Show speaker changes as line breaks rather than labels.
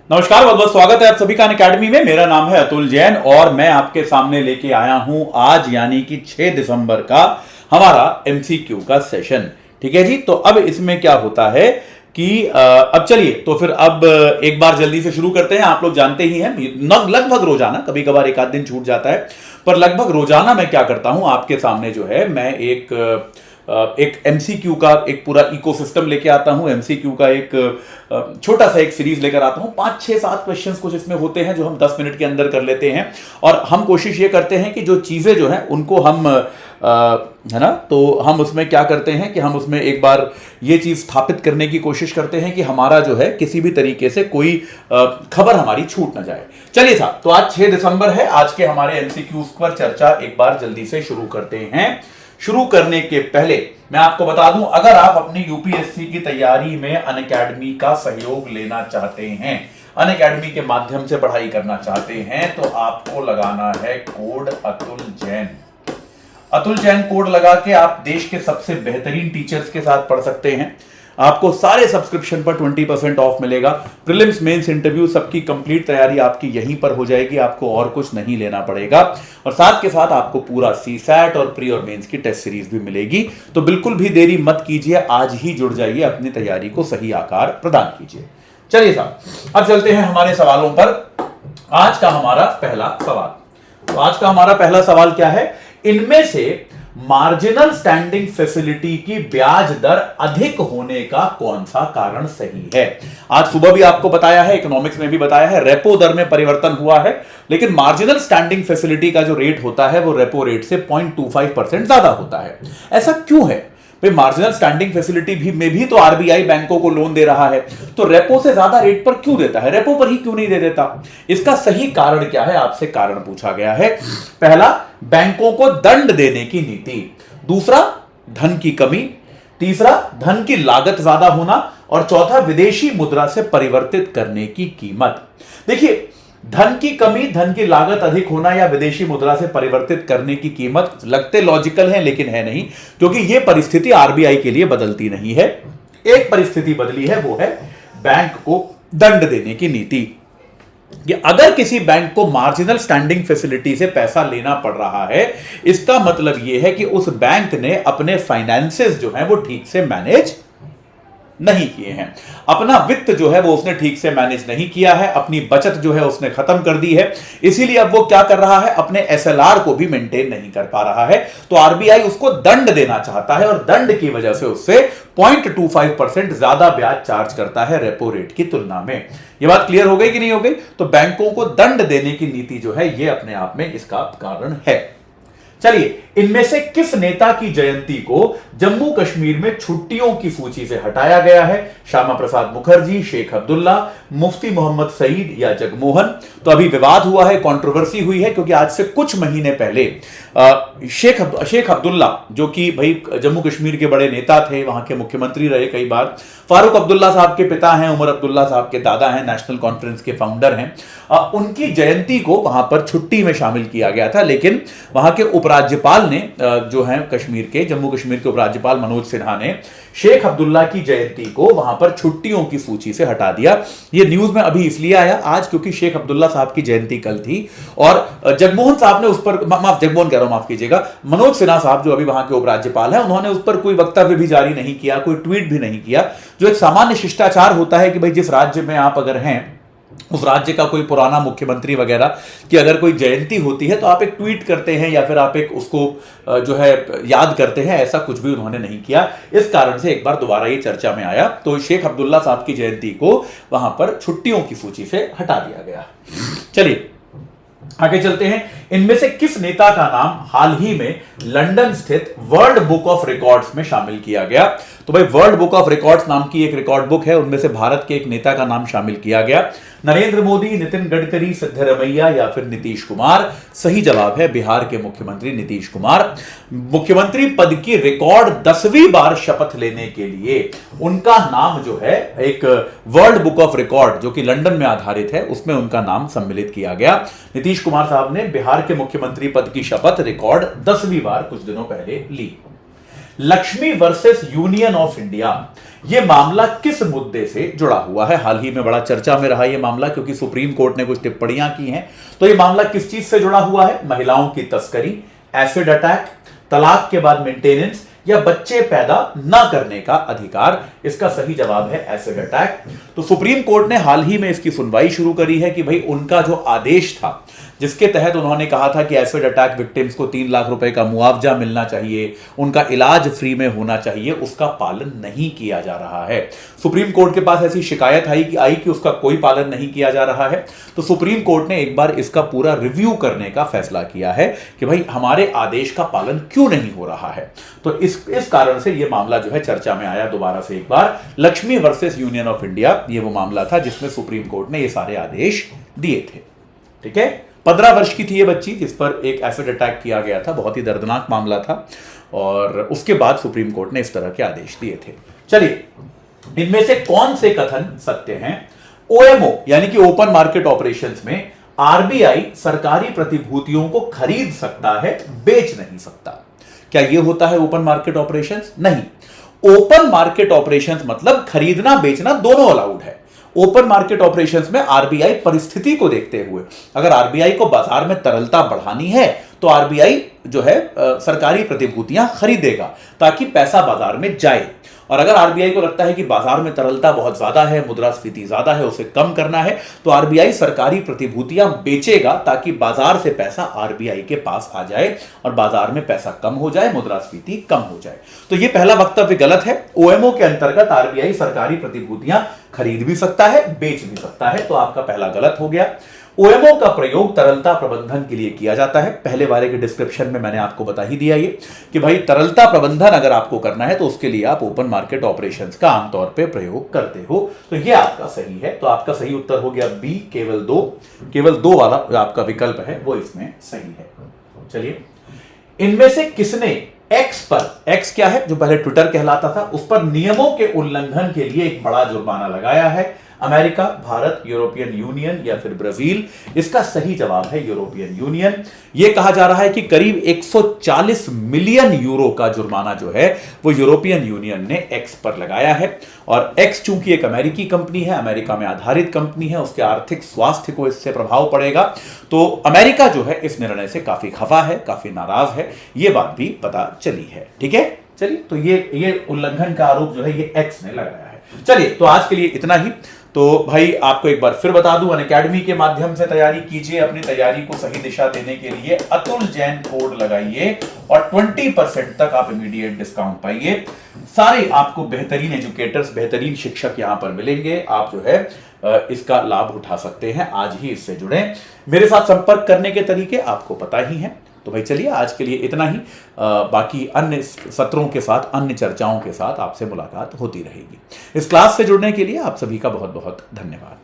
नमस्कार, बहुत बहुत स्वागत है आप सभी का अनअकैडमी में। मेरा नाम है अतुल जैन और मैं आपके सामने लेके आया हूं आज यानी कि 6 दिसंबर का हमारा एमसीक्यू का सेशन। ठीक है जी। तो अब इसमें क्या होता है कि अब चलिए तो फिर अब एक बार जल्दी से शुरू करते हैं। आप लोग जानते ही हैं लगभग रोजाना, कभी कभार एक आध दिन छूट जाता है, पर लगभग रोजाना मैं क्या करता हूं आपके सामने जो है मैं एक एमसीक्यू का एक पूरा इकोसिस्टम लेके आता हूं। एमसीक्यू का एक छोटा सा एक सीरीज लेकर आता हूं। 5 6 7 क्वेश्चंस कुछ इसमें होते हैं जो हम 10 मिनट के अंदर कर लेते हैं और हम कोशिश ये करते हैं कि जो चीजें जो हैं उनको हम है ना, तो हम उसमें क्या करते हैं कि हम उसमें एक बार ये चीज स्थापित करने की कोशिश करते हैं कि हमारा जो है किसी भी तरीके से कोई खबर हमारी छूट ना जाए। चलिए साहब, तो आज 6 दिसंबर है। आज के हमारे एमसीक्यूज पर चर्चा एक बार जल्दी से शुरू करते हैं। शुरू करने के पहले मैं आपको बता दूं, अगर आप अपनी यूपीएससी की तैयारी में अनअकैडमी का सहयोग लेना चाहते हैं, अनअकैडमी के माध्यम से पढ़ाई करना चाहते हैं, तो आपको लगाना है कोड अतुल जैन। अतुल जैन कोड लगा के आप देश के सबसे बेहतरीन टीचर्स के साथ पढ़ सकते हैं। आपको सारे सब्सक्रिप्शन पर 20% ऑफ मिलेगा। प्रीलिम्स, मेंस, इंटरव्यू सबकी कंप्लीट तैयारी आपकी यहीं पर हो जाएगी। आपको और कुछ नहीं लेना पड़ेगा और साथ के साथ आपको पूरा सीसैट और प्री और मेंस की टेस्ट सीरीज भी मिलेगी। तो बिल्कुल भी देरी मत कीजिए, आज ही जुड़ जाइए, अपनी तैयारी को सही आकार प्रदान कीजिए। चलिए साहब, अब चलते हैं हमारे सवालों पर। आज का हमारा पहला सवाल, तो आज का हमारा पहला सवाल क्या है? इनमें से मार्जिनल स्टैंडिंग फैसिलिटी की ब्याज दर अधिक होने का कौन सा कारण सही है? आज सुबह भी आपको बताया है, इकोनॉमिक्स में भी बताया है, रेपो दर में परिवर्तन हुआ है, लेकिन मार्जिनल स्टैंडिंग फैसिलिटी का जो रेट होता है वो रेपो रेट से 0.25% ज्यादा होता है। ऐसा क्यों है भाई? मार्जिनल स्टैंडिंग फैसिलिटी में भी तो आरबीआई बैंकों को लोन दे रहा है, तो रेपो से ज्यादा रेट पर क्यों देता है? रेपो पर ही क्यों नहीं दे देता? इसका सही कारण क्या है? आपसे कारण पूछा गया है। पहला, बैंकों को दंड देने की नीति। दूसरा, धन की कमी। तीसरा, धन की लागत ज्यादा होना। और चौथा, विदेशी मुद्रा से परिवर्तित करने की कीमत। देखिए, धन की कमी, धन की लागत अधिक होना या विदेशी मुद्रा से परिवर्तित करने की कीमत लगते लॉजिकल हैं, लेकिन है नहीं, क्योंकि यह परिस्थिति आरबीआई के लिए बदलती नहीं है। एक परिस्थिति बदली है, वो है बैंक को दंड देने की नीति। कि अगर किसी बैंक को मार्जिनल स्टैंडिंग फैसिलिटी से पैसा लेना पड़ रहा है, इसका मतलब यह है कि उस बैंक ने अपने फाइनेंसेस जो है वो ठीक से मैनेज नहीं किए हैं। अपना वित्त जो है वो उसने ठीक से मैनेज नहीं किया है, अपनी बचत जो है उसने खत्म कर दी है। इसीलिए अब वो क्या कर रहा है? अपने एसएलआर को भी मेंटेन नहीं कर पा रहा है। तो आरबीआई उसको दंड देना चाहता है और दंड की वजह से उससे 0.25% ज्यादा ब्याज चार्ज करता है रेपो रेट की तुलना में। यह बात क्लियर हो गई कि नहीं हो गई? तो बैंकों को दंड देने की नीति जो है यह अपने आप में इसका कारण है। चलिए, इनमें से किस नेता की जयंती को जम्मू कश्मीर में छुट्टियों की सूची से हटाया गया है? श्यामा प्रसाद मुखर्जी, शेख अब्दुल्ला, मुफ्ती मोहम्मद सईद या जगमोहन? तो अभी विवाद हुआ है, कंट्रोवर्सी हुई है, क्योंकि आज से कुछ महीने पहले शेख अब्दुल्ला, जो कि भाई जम्मू कश्मीर के बड़े नेता थे, वहां के मुख्यमंत्री रहे कई बार, फारूक अब्दुल्ला साहब के पिता हैं, उमर अब्दुल्ला साहब के दादा हैं, नेशनल कॉन्फ्रेंस के फाउंडर हैं, उनकी जयंती को वहां पर छुट्टी में शामिल किया गया था। लेकिन वहां के उपराज्यपाल ने जो है कश्मीर के, जम्मू कश्मीर के उपराज्यपाल मनोज सिन्हा ने शेख अब्दुल्ला की जयंती को वहां पर छुट्टियों की सूची से हटा दिया। यह न्यूज में अभी इसलिए आया आज क्योंकि शेख अब्दुल्ला साहब की जयंती कल थी और जगमोहन साहब ने उस पर, जगमोहन कह रहा हूं, माफ कीजिएगा, मनोज सिन्हा साहब जो अभी वहां के उपराज्यपाल हैं, उन्होंने उस पर कोई वक्तव्य भी जारी नहीं किया, कोई ट्वीट भी नहीं किया। जो एक सामान्य शिष्टाचार होता है कि भाई जिस राज्य में आप अगर हैं, उस राज्य का कोई पुराना मुख्यमंत्री वगैरह की अगर कोई जयंती होती है तो आप एक ट्वीट करते हैं या फिर आप एक उसको जो है याद करते हैं। ऐसा कुछ भी उन्होंने नहीं किया। इस कारण से एक बार दोबारा ये चर्चा में आया। तो शेख अब्दुल्ला साहब की जयंती को वहां पर छुट्टियों की सूची से हटा दिया गया। चलिए आगे चलते हैं। इनमें से किस नेता का नाम हाल ही में लंदन स्थित वर्ल्ड बुक ऑफ रिकॉर्ड्स में शामिल किया गया? तो भाई वर्ल्ड बुक ऑफ रिकॉर्ड्स नाम की एक रिकॉर्ड बुक है, उनमें से भारत के एक नेता का नाम शामिल किया गया। नरेंद्र मोदी, नितिन गडकरी, सिद्धरमैया या फिर नीतीश कुमार? सही जवाब है बिहार के मुख्यमंत्री नीतीश कुमार। मुख्यमंत्री पद की रिकॉर्ड 10वीं बार शपथ लेने के लिए उनका नाम जो है एक वर्ल्ड बुक ऑफ रिकॉर्ड जो कि लंदन में आधारित है, उसमें उनका नाम सम्मिलित किया गया। नीतीश कुमार साहब ने बिहार के मुख्यमंत्री पद की शपथ रिकॉर्ड 10वीं बार कुछ दिनों पहले ली। Lakshmi versus Union of India, ये मामला किस मुद्दे से जुड़ा हुआ है? हाल ही में बड़ा चर्चा में रहा यह मामला, क्योंकि सुप्रीम कोर्ट ने कुछ टिप्पणियां की हैं। तो यह मामला किस चीज से जुड़ा हुआ है? महिलाओं की तस्करी, एसिड अटैक, तलाक के बाद मेंटेनेंस या बच्चे पैदा न करने का अधिकार। इसका सही जवाब है एसिड अटैक। तो सुप्रीम कोर्ट ने हाल ही में इसकी सुनवाई शुरू करी है कि भाई उनका जो आदेश था, जिसके तहत उन्होंने कहा था कि एसिड अटैक विक्टिम्स को 3 लाख रुपए का मुआवजा मिलना चाहिए, उनका इलाज फ्री में होना चाहिए, उसका पालन नहीं किया जा रहा है। सुप्रीम कोर्ट के पास ऐसी शिकायत आई कि उसका कोई पालन नहीं किया जा रहा है। तो सुप्रीम कोर्ट ने एक बार इसका पूरा रिव्यू करने का फैसला किया है कि भाई हमारे आदेश का पालन क्यों नहीं हो रहा है। तो इस कारण से यह मामला जो है चर्चा में आया दोबारा से एक बार। Lakshmi versus Union of India, यह वो मामला था जिसमें सुप्रीम कोर्ट ने ये सारे आदेश दिए थे। ठीक है, 15 वर्ष की थी ये बच्ची जिस पर एक एसिड अटैक किया गया था, बहुत ही दर्दनाक मामला था, और उसके बाद सुप्रीम कोर्ट ने इस तरह के आदेश दिए थे। चलिए, इनमें से कौन से कथन सत्य हैं? ओएमओ यानी कि ओपन मार्केट ऑपरेशंस में आरबीआई सरकारी प्रतिभूतियों को खरीद सकता है, बेच नहीं सकता। क्या यह होता है ओपन मार्केट ऑपरेशंस? नहीं। ओपन मार्केट ऑपरेशंस मतलब खरीदना बेचना दोनों अलाउड है। ओपन मार्केट ऑपरेशंस में आरबीआई परिस्थिति को देखते हुए, अगर आरबीआई को बाजार में तरलता बढ़ानी है तो आरबीआई जो है सरकारी प्रतिभूतियां खरीदेगा ताकि पैसा बाजार में जाए। और अगर आरबीआई को लगता है कि बाजार में तरलता बहुत ज्यादा है, मुद्रास्फीति ज्यादा है, उसे कम करना है, तो आरबीआई सरकारी प्रतिभूतियां बेचेगा ताकि बाजार से पैसा आरबीआई के पास आ जाए और बाजार में पैसा कम हो जाए, मुद्रास्फीति कम हो जाए। तो यह पहला वक्तव्य गलत है। ओएमओ के अंतर्गत आरबीआई सरकारी प्रतिभूतियां खरीद भी सकता है, बेच भी सकता है, तो आपका पहला गलत हो गया। ओएमओ का प्रयोग तरलता प्रबंधन के लिए किया जाता है। पहले वाले के डिस्क्रिप्शन में मैंने आपको बता ही दिया ये कि भाई तरलता प्रबंधन अगर आपको करना है तो उसके लिए आप ओपन मार्केट ऑपरेशंस का आमतौर पे प्रयोग करते हो। तो ये आपका सही है। तो आपका सही उत्तर हो गया बी, केवल दो वाला जो आपका विकल्प है वो इसमें सही है। चलिए, इनमें से किसने एक्स पर, एक्स क्या है जो पहले ट्विटर कहलाता था, उस पर नियमों के उल्लंघन के लिए एक बड़ा जुर्माना लगाया है? अमेरिका, भारत, यूरोपियन यूनियन या फिर ब्राजील? इसका सही जवाब है यूरोपियन यूनियन। यह कहा जा रहा है कि करीब 140 मिलियन यूरो का जुर्माना जो है वो यूरोपियन यूनियन ने एक्स पर लगाया है। और एक्स चूंकि एक अमेरिकी कंपनी है, अमेरिका में आधारित कंपनी है, उसके आर्थिक स्वास्थ्य को इससे प्रभाव पड़ेगा। तो अमेरिका जो है इस निर्णय से काफी खफा है, काफी नाराज है, यह बात भी पता चली है। ठीक है, चलिए, तो ये उल्लंघन का आरोप जो है ये एक्स ने लगाया है। चलिए, तो आज के लिए इतना ही। तो भाई आपको एक बार फिर बता दूं, अनअकैडमी के माध्यम से तैयारी कीजिए। अपनी तैयारी को सही दिशा देने के लिए अतुल जैन कोड लगाइए और 20% तक आप इमीडिएट डिस्काउंट पाइए। सारे आपको बेहतरीन एजुकेटर्स, बेहतरीन शिक्षक यहां पर मिलेंगे। आप जो है इसका लाभ उठा सकते हैं। आज ही इससे जुड़े। मेरे साथ संपर्क करने के तरीके आपको पता ही हैं। तो भाई चलिए, आज के लिए इतना ही। बाकी अन्य सत्रों के साथ, अन्य चर्चाओं के साथ आपसे मुलाकात होती रहेगी। इस क्लास से जुड़ने के लिए आप सभी का बहुत बहुत धन्यवाद।